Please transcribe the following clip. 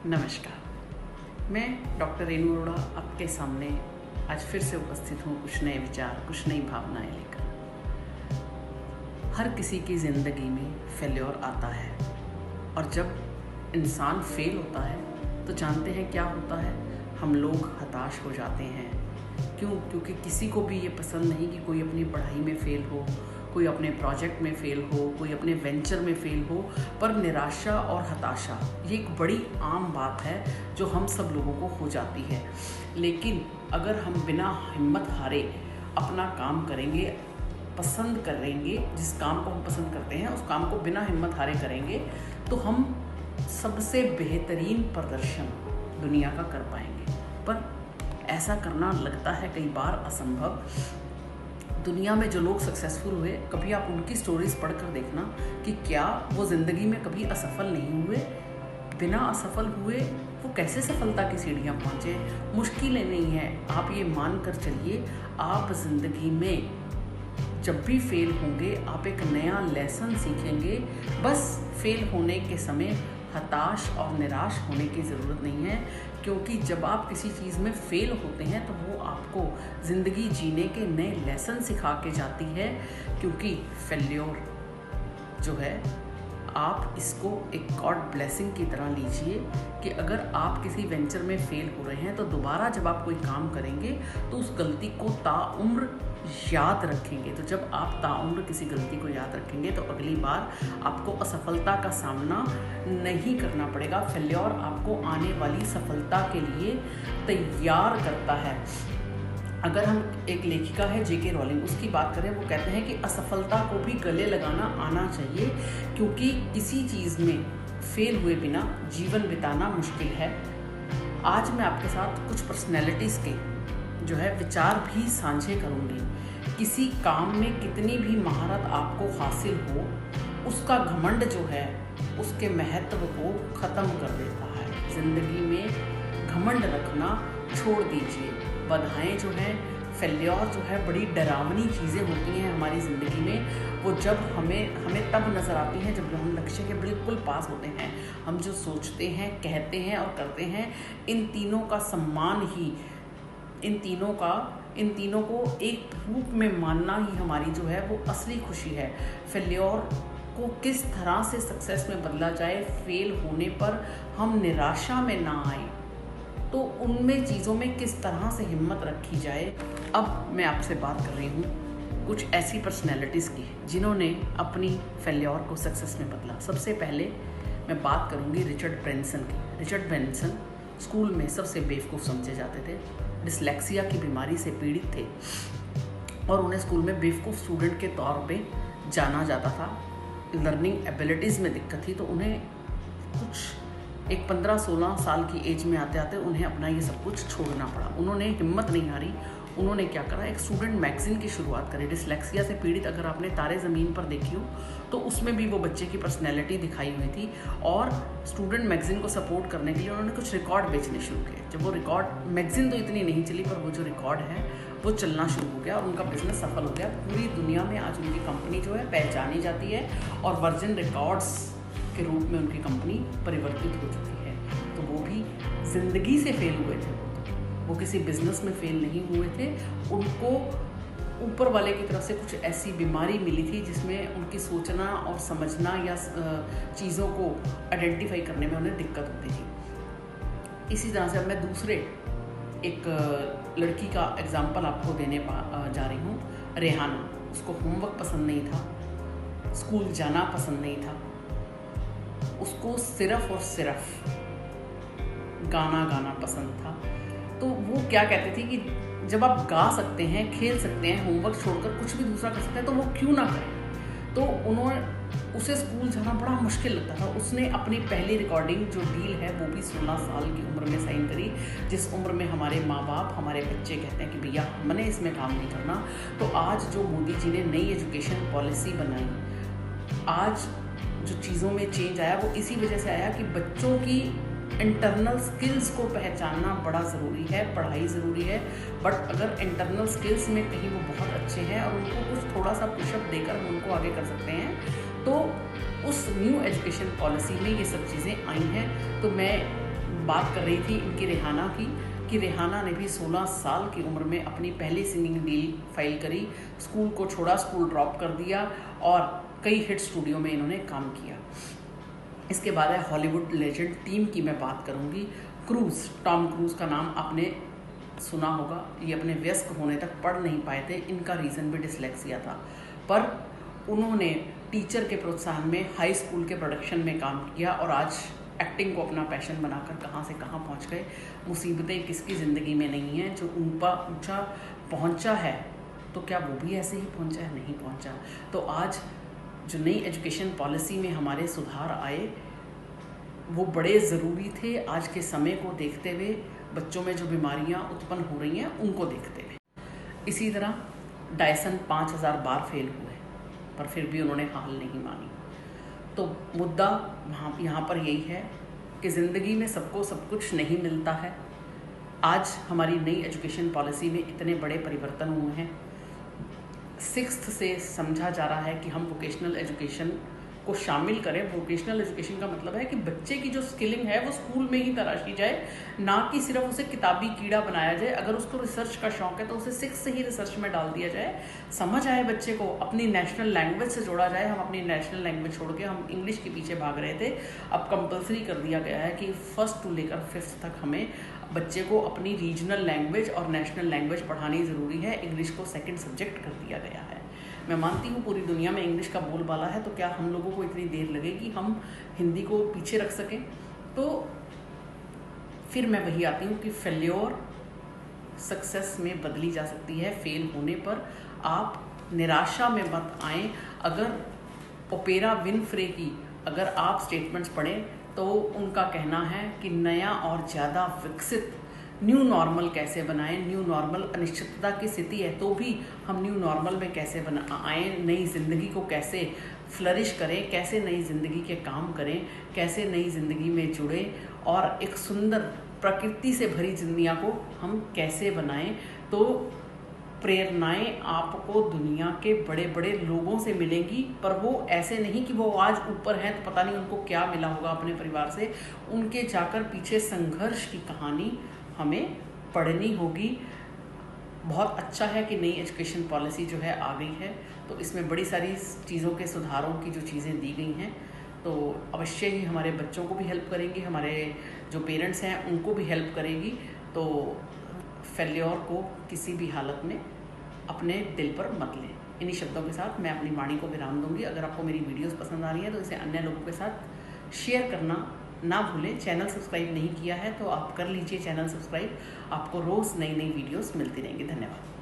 नमस्कार। मैं डॉक्टर रेनू अरोड़ा आपके सामने आज फिर से उपस्थित हूँ कुछ नए विचार, कुछ नई भावनाएं लेकर। हर किसी की ज़िंदगी में फेल्योर आता है और जब इंसान फेल होता है तो जानते हैं क्या होता है, हम लोग हताश हो जाते हैं। क्योंकि किसी को भी ये पसंद नहीं कि कोई अपनी पढ़ाई में फ़ेल हो, कोई अपने प्रोजेक्ट में फ़ेल हो, कोई अपने वेंचर में फ़ेल हो। पर निराशा और हताशा ये एक बड़ी आम बात है जो हम सब लोगों को हो जाती है। लेकिन अगर हम बिना हिम्मत हारे अपना काम करेंगे, पसंद करेंगे, जिस काम को हम पसंद करते हैं उस काम को बिना हिम्मत हारे करेंगे तो हम सबसे बेहतरीन प्रदर्शन दुनिया का कर पाएंगे। पर ऐसा करना लगता है कई बार असंभव। दुनिया में जो लोग सक्सेसफुल हुए, कभी आप उनकी स्टोरीज पढ़कर देखना कि क्या वो ज़िंदगी में कभी असफल नहीं हुए। बिना असफल हुए वो कैसे सफलता की सीढ़ियाँ पहुँचे। मुश्किलें नहीं है, आप ये मान कर चलिए, आप ज़िंदगी में जब भी फेल होंगे आप एक नया लेसन सीखेंगे। बस फेल होने के समय हताश और निराश होने की ज़रूरत नहीं है, क्योंकि जब आप किसी चीज़ में फ़ेल होते हैं तो वो आपको ज़िंदगी जीने के नए लेसन सिखा के जाती है। क्योंकि फेल्योर जो है, आप इसको एक गॉड ब्लेसिंग की तरह लीजिए कि अगर आप किसी वेंचर में फ़ेल हो रहे हैं तो दोबारा जब आप कोई काम करेंगे तो उस गलती को ताउम्र याद रखेंगे। तो जब आप ताउम्र किसी गलती को याद रखेंगे तो अगली बार आपको असफलता का सामना नहीं करना पड़ेगा। फेल्योर आपको आने वाली सफलता के लिए तैयार करता है। अगर हम एक लेखिका है जेके रॉलिंग, उसकी बात करें, वो कहते हैं कि असफलता को भी गले लगाना आना चाहिए, क्योंकि किसी चीज़ में फेल हुए बिना जीवन बिताना मुश्किल है। आज मैं आपके साथ कुछ पर्सनैलिटीज़ के जो है विचार भी साझे करूँगी। किसी काम में कितनी भी महारत आपको हासिल हो, उसका घमंड जो है उसके महत्व को ख़त्म कर देता है। ज़िंदगी में घमंड रखना छोड़ दीजिए। बाधाएं जो हैं, फेल्योर जो है, बड़ी डरावनी चीज़ें होती हैं हमारी ज़िंदगी में। वो जब हमें तब नज़र आती हैं जब हम लक्ष्य के बिल्कुल पास होते हैं। हम जो सोचते हैं, कहते हैं और करते हैं, इन तीनों का सम्मान ही, इन तीनों को एक रूप में मानना ही हमारी जो है वो असली खुशी है। फेल्योर को किस तरह से सक्सेस में बदला जाए, फेल होने पर हम निराशा में ना आए, तो उनमें चीज़ों में किस तरह से हिम्मत रखी जाए। अब मैं आपसे बात कर रही हूँ कुछ ऐसी पर्सनैलिटीज़ की जिन्होंने अपनी फेल्योर को सक्सेस में बदला। सबसे पहले मैं बात करूँगी रिचर्ड ब्रैनसन की। रिचर्ड ब्रैनसन स्कूल में सबसे बेवकूफ़ समझे जाते थे, डिसलेक्सिया की बीमारी से पीड़ित थे और उन्हें स्कूल में बेवकूफ़ स्टूडेंट के तौर पे जाना जाता था। लर्निंग एबिलिटीज़ में दिक्कत थी तो उन्हें कुछ एक 15-16 साल की एज में आते आते उन्हें अपना ये सब कुछ छोड़ना पड़ा। उन्होंने हिम्मत नहीं हारी। उन्होंने क्या करा, एक स्टूडेंट मैगज़ीन की शुरुआत करी। डिसलेक्सिया से पीड़ित, अगर आपने तारे ज़मीन पर देखी हो तो उसमें भी वो बच्चे की पर्सनैलिटी दिखाई हुई थी। और स्टूडेंट मैगज़ीन को सपोर्ट करने के लिए उन्होंने कुछ रिकॉर्ड बेचने शुरू किए। जब वो रिकॉर्ड, मैगज़ीन तो इतनी नहीं चली पर वो जो रिकॉर्ड है वो चलना शुरू हो गया और उनका बिजनेस सफल हो गया। पूरी दुनिया में आज उनकी कंपनी जो है पहचानी जाती है और वर्जिन रिकॉर्ड्स के रूप में उनकी कंपनी परिवर्तित हो चुकी है। तो वो भी ज़िंदगी से फेल हुए थे, वो किसी बिजनेस में फेल नहीं हुए थे। उनको ऊपर वाले की तरफ से कुछ ऐसी बीमारी मिली थी जिसमें उनकी सोचना और समझना या चीज़ों को आइडेंटिफाई करने में उन्हें दिक्कत होती थी। इसी तरह से अब मैं दूसरे एक लड़की का एग्जाम्पल आपको देने जा रही हूँ, रेहाना। उसको होमवर्क पसंद नहीं था, स्कूल जाना पसंद नहीं था, उसको सिर्फ और सिर्फ गाना पसंद था। तो वो क्या कहते थे कि जब आप गा सकते हैं, खेल सकते हैं, होमवर्क छोड़कर कुछ भी दूसरा कर सकते हैं तो वो क्यों ना करें। तो उसे स्कूल जाना बड़ा मुश्किल लगता था। उसने अपनी पहली रिकॉर्डिंग जो डील है वो भी 16 साल की उम्र में साइन करी, जिस उम्र में हमारे माँ बाप, हमारे बच्चे कहते हैं कि भैया हमने इसमें काम नहीं करना। तो आज जो मोदी जी ने नई एजुकेशन पॉलिसी बनाई, आज जो चीज़ों में चेंज आया वो इसी वजह से आया कि बच्चों की इंटरनल स्किल्स को पहचानना बड़ा ज़रूरी है। पढ़ाई ज़रूरी है, बट अगर इंटरनल स्किल्स में कहीं वो बहुत अच्छे हैं और उनको कुछ थोड़ा सा पुशअप देकर हम उनको आगे कर सकते हैं, तो उस न्यू एजुकेशन पॉलिसी में ये सब चीज़ें आई हैं। तो मैं बात कर रही थी इनकी रेहाना की, कि रेहाना ने भी 16 साल की उम्र में अपनी पहली सिंगिंग डील फाइल करी, स्कूल को छोड़ा, स्कूल ड्रॉप कर दिया और कई हिट स्टूडियो में इन्होंने काम किया। इसके बाद है हॉलीवुड लेजेंड टीम की मैं बात करूंगी। क्रूज, टॉम क्रूज का नाम आपने सुना होगा। ये अपने वयस्क होने तक पढ़ नहीं पाए थे, इनका रीज़न भी डिसलेक्सिया था, पर उन्होंने टीचर के प्रोत्साहन में हाई स्कूल के प्रोडक्शन में काम किया और आज एक्टिंग को अपना पैशन बनाकर कहाँ से कहाँ पहुँच गए। मुसीबतें किसकी ज़िंदगी में नहीं हैं, जो ऊंचा पहुँचा है तो क्या वो भी ऐसे ही पहुँचा है? नहीं पहुँचा। तो आज जो नई एजुकेशन पॉलिसी में हमारे सुधार आए वो बड़े ज़रूरी थे। आज के समय को देखते हुए, बच्चों में जो बीमारियां उत्पन्न हो रही हैं उनको देखते हुए। इसी तरह डायसन 5000 बार फेल हुए पर फिर भी उन्होंने हार नहीं मानी। तो मुद्दा यहाँ पर यही है कि ज़िंदगी में सबको सब कुछ नहीं मिलता है। आज हमारी नई एजुकेशन पॉलिसी में इतने बड़े परिवर्तन हुए हैं। 6th से समझा जा रहा है कि हम वोकेशनल एजुकेशन को शामिल करें। वोकेशनल एजुकेशन का मतलब है कि बच्चे की जो स्किलिंग है वो स्कूल में ही तराशी जाए, ना कि सिर्फ उसे किताबी कीड़ा बनाया जाए। अगर उसको रिसर्च का शौक है तो उसे 6th से ही रिसर्च में डाल दिया जाए। समझ आए बच्चे को, अपनी नेशनल लैंग्वेज से जोड़ा जाए। हम अपनी नेशनल लैंग्वेज छोड़ के हम इंग्लिश के पीछे भाग रहे थे, अब कंपलसरी कर दिया गया है कि 1st to लेकर 5th तक हमें बच्चे को अपनी रीजनल लैंग्वेज और नेशनल लैंग्वेज पढ़ानी ज़रूरी है। इंग्लिश को सेकंड सब्जेक्ट कर दिया गया है। मैं मानती हूँ पूरी दुनिया में इंग्लिश का बोलबाला है, तो क्या हम लोगों को इतनी देर लगेगी हम हिंदी को पीछे रख सकें? तो फिर मैं वही आती हूँ कि फेल्योर सक्सेस में बदली जा सकती है। फेल होने पर आप निराशा में मत आएँ। अगर ओपेरा विनफ्रे की अगर आप स्टेटमेंट्स पढ़ें तो उनका कहना है कि नया और ज़्यादा विकसित न्यू नॉर्मल कैसे बनाएं। न्यू नॉर्मल अनिश्चितता की स्थिति है, तो भी हम न्यू नॉर्मल में कैसे आएँ, नई ज़िंदगी को कैसे फ्लरिश करें, कैसे नई ज़िंदगी के काम करें, कैसे नई ज़िंदगी में जुड़ें और एक सुंदर प्रकृति से भरी दुनिया को हम कैसे बनाएं। तो प्रेरणाएं आपको दुनिया के बड़े बड़े लोगों से मिलेंगी, पर वो ऐसे नहीं कि वो आज ऊपर हैं तो पता नहीं उनको क्या मिला होगा अपने परिवार से। उनके जाकर पीछे संघर्ष की कहानी हमें पढ़नी होगी। बहुत अच्छा है कि नई एजुकेशन पॉलिसी जो है आ गई है, तो इसमें बड़ी सारी चीज़ों के सुधारों की जो चीज़ें दी गई हैं तो अवश्य ही हमारे बच्चों को भी हेल्प करेंगी, हमारे जो पेरेंट्स हैं उनको भी हेल्प करेगी। तो फेल्योर को किसी भी हालत में अपने दिल पर मत लें। इन्हीं शब्दों के साथ मैं अपनी वाणी को विराम दूंगी। अगर आपको मेरी वीडियोस पसंद आ रही हैं तो इसे अन्य लोगों के साथ शेयर करना ना भूलें। चैनल सब्सक्राइब नहीं किया है तो आप कर लीजिए चैनल सब्सक्राइब। आपको रोज़ नई नई वीडियोस मिलती रहेंगी। धन्यवाद।